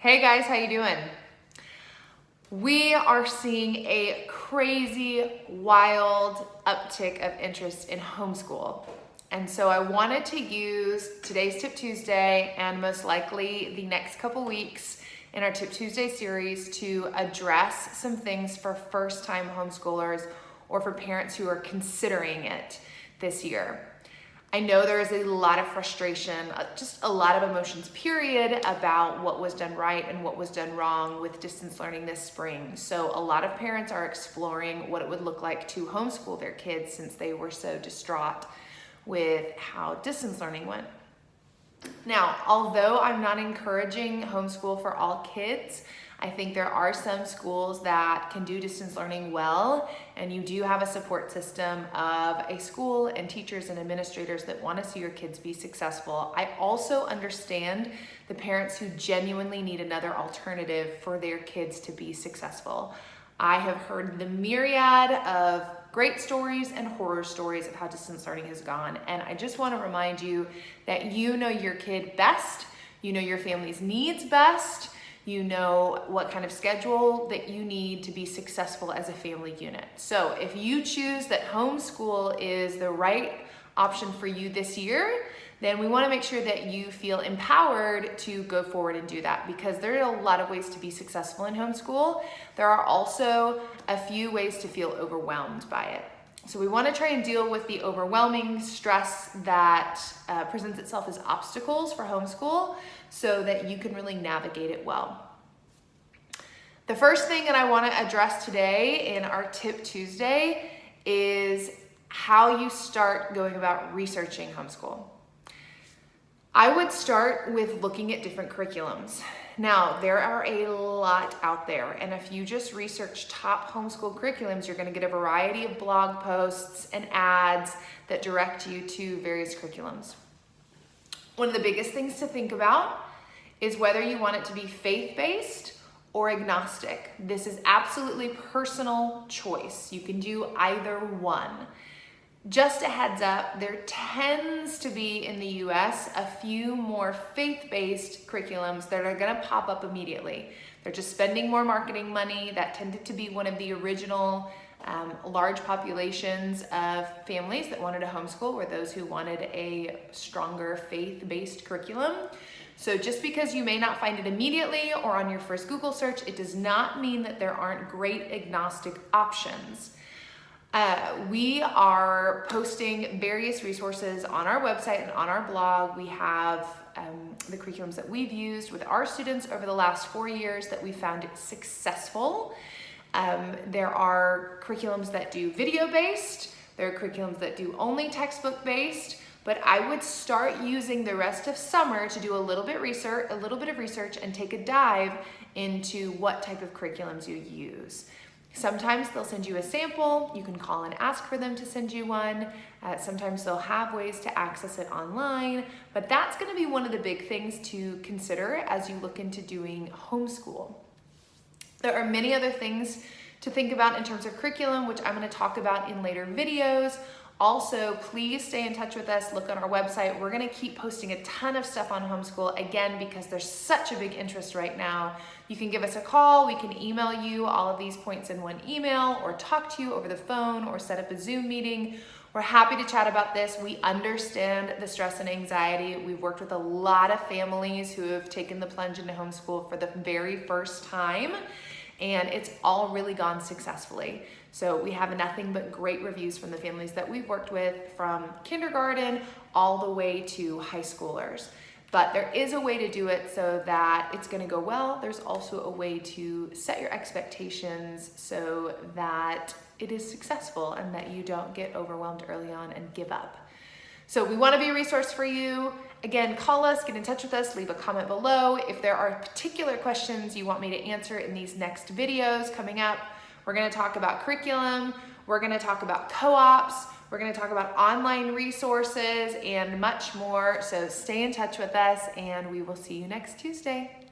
Hey guys, how you doing? We are seeing a crazy, wild uptick of interest in homeschool. And so I wanted to use today's Tip Tuesday and most likely the next couple weeks in our Tip Tuesday series to address some things for first-time homeschoolers or for parents who are considering it this year. I know there is a lot of frustration, just a lot of emotions, period, about what was done right and what was done wrong with distance learning this spring. So a lot of parents are exploring what it would look like to homeschool their kids since they were so distraught with how distance learning went. Now, although I'm not encouraging homeschool for all kids, I think there are some schools that can do distance learning well, and you do have a support system of a school and teachers and administrators that want to see your kids be successful. I also understand the parents who genuinely need another alternative for their kids to be successful. I have heard the myriad of great stories and horror stories of how distance learning has gone, and I just want to remind you that you know your kid best, you know your family's needs best, you know what kind of schedule that you need to be successful as a family unit. So if you choose that homeschool is the right option for you this year, then we want to make sure that you feel empowered to go forward and do that, because there are a lot of ways to be successful in homeschool. There are also a few ways to feel overwhelmed by it. So we want to try and deal with the overwhelming stress that presents itself as obstacles for homeschool so that you can really navigate it well. The first thing that I want to address today in our Tip Tuesday is how you start going about researching homeschool. I would start with looking at different curriculums. Now, there are a lot out there, and if you just research top homeschool curriculums, you're going to get a variety of blog posts and ads that direct you to various curriculums. One of the biggest things to think about is whether you want it to be faith-based or agnostic. This is absolutely personal choice. You can do either one. Just a heads up, there tends to be in the US a few more faith-based curriculums that are gonna pop up immediately. They're just spending more marketing money. That tended to be one of the original large populations of families that wanted a homeschool were those who wanted a stronger faith-based curriculum. So just because you may not find it immediately or on your first Google search, it does not mean that there aren't great agnostic options. We are posting various resources on our website and on our blog. We have the curriculums that we've used with our students over the last 4 years that we found successful. There are curriculums that do video-based. There are curriculums that do only textbook-based. But I would start using the rest of summer to do a little bit of research and take a dive into what type of curriculums you use. Sometimes they'll send you a sample. You can call and ask for them to send you one. Sometimes they'll have ways to access it online, but that's going to be one of the big things to consider as you look into doing homeschool. There are many other things to think about in terms of curriculum, which I'm going to talk about in later videos. Also, please stay in touch with us. Look on our website. We're going to keep posting a ton of stuff on homeschool, again, because there's such a big interest right now. You can give us a call. We can email you all of these points in one email, or talk to you over the phone, or set up a Zoom meeting. We're happy to chat about this. We understand the stress and anxiety. We've worked with a lot of families who have taken the plunge into homeschool for the very first time, and it's all really gone successfully. So we have nothing but great reviews from the families that we've worked with, from kindergarten all the way to high schoolers. But there is a way to do it so that it's going to go well. There's also a way to set your expectations so that it is successful and that you don't get overwhelmed early on and give up. So we want to be a resource for you. Again, call us, get in touch with us, leave a comment below. If there are particular questions you want me to answer in these next videos coming up, we're going to talk about curriculum, we're going to talk about co-ops, we're going to talk about online resources and much more. So stay in touch with us, and we will see you next Tuesday.